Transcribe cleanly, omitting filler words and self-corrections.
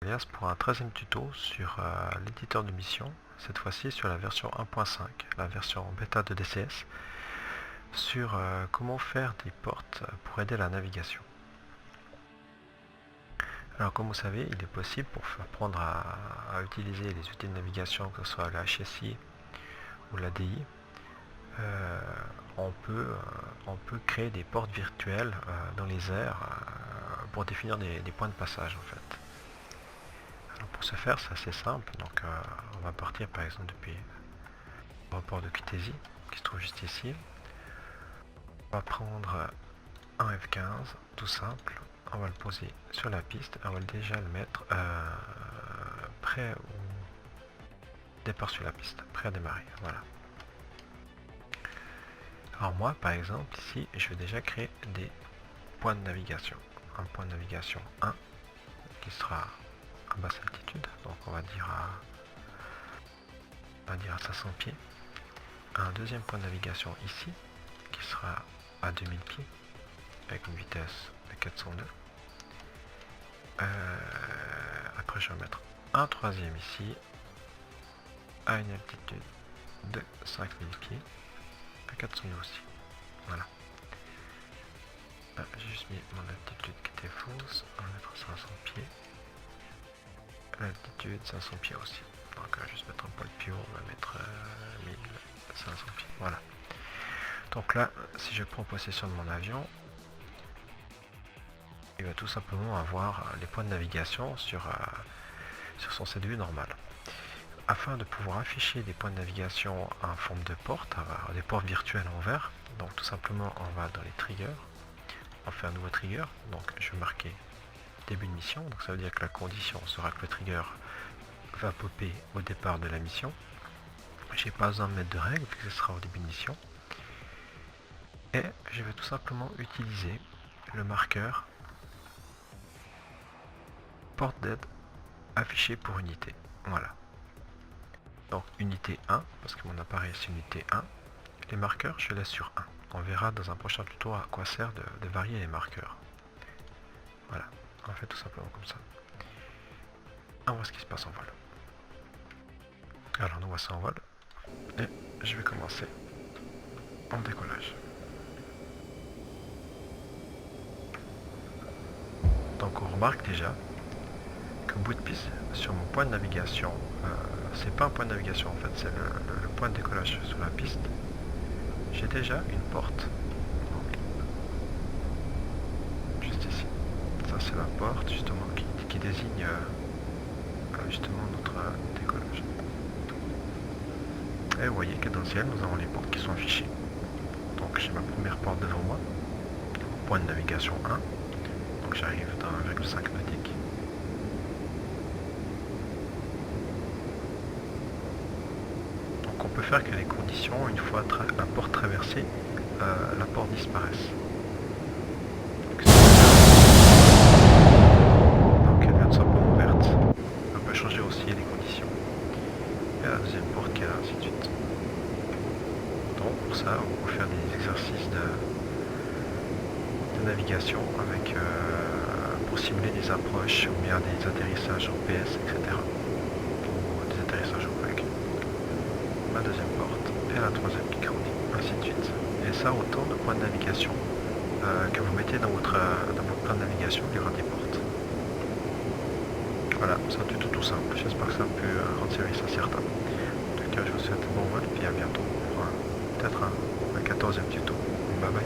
Alias pour un 13e tuto sur l'éditeur de mission, cette fois-ci sur la version 1.5, la version bêta de DCS, sur comment faire des portes pour aider la navigation. Alors comme vous savez, il est possible pour apprendre à utiliser les outils de navigation, que ce soit la HSI ou l'ADI, on peut créer des portes virtuelles dans les airs pour définir des points de passage en fait. Alors pour ce faire, c'est assez simple. Donc on va partir par exemple depuis le report de QTZ qui se trouve juste ici. On va prendre un F15 tout simple. On va le poser sur la piste. On va déjà le mettre prêt au départ sur la piste, prêt à démarrer. Voilà. Alors moi par exemple ici je vais déjà créer des points de navigation. Un point de navigation 1 qui sera à basse altitude, donc on va dire à 500 pieds. Un deuxième point de navigation ici qui sera à 2000 pieds avec une vitesse de 402. Après je vais mettre un troisième ici à une altitude de 5000 pieds à 402 aussi. Voilà. J'ai juste mis mon altitude qui était fausse, on va mettre 500 pieds. L'altitude 500 pieds aussi. Donc on va juste mettre un poil plus haut, on va mettre 1500 pieds. Voilà. Donc là, si je prends possession de mon avion, il va tout simplement avoir les points de navigation sur son CDU normal. Afin de pouvoir afficher des points de navigation en forme de porte, des portes virtuelles en vert, donc tout simplement on va dans les triggers, on fait un nouveau trigger, donc je vais marquer début de mission, donc ça veut dire que la condition sera que le trigger va popper au départ de la mission. J'ai pas besoin de mettre de règles puisque ce sera au début de mission. Et je vais tout simplement utiliser le marqueur porte d'aide affiché pour unité. Voilà. Donc unité 1, parce que mon appareil c'est unité 1. Les marqueurs, je les laisse sur 1. On verra dans un prochain tuto à quoi sert de varier les marqueurs. Voilà, on fait tout simplement comme ça. On voit ce qui se passe en vol. Alors nous voici en vol. Et je vais commencer en décollage. Donc on remarque déjà que bout de piste sur mon point de navigation, c'est pas un point de navigation en fait, c'est le point de décollage sur la piste. J'ai déjà une porte. Juste ici. Ça c'est la porte justement qui désigne justement notre décollage. Et vous voyez que dans le ciel nous avons les portes qui sont affichées. Donc j'ai ma première porte devant moi, point de navigation 1. Donc j'arrive dans 1,5 nautique. Donc on peut faire que les conditions, une fois la porte traversée, la porte disparaisse. Donc elle vient de simplement verte. On peut changer aussi les conditions. Et la deuxième porte qui est là, ainsi de suite. Donc pour ça, on peut faire des exercices de navigation avec pour simuler des approches ou bien des atterrissages en PS, etc. Ou des atterrissages au vague. La deuxième porte et la troisième qui grandit, ainsi de suite. Et ça, autant de points de navigation que vous mettez dans votre plan de navigation, il y aura des portes. Voilà, c'est un tuto tout simple. J'espère que ça peut rendre service à certains. En tout cas, je vous souhaite un bon vol et puis à bientôt pour peut-être un 14e tuto. Bye bye.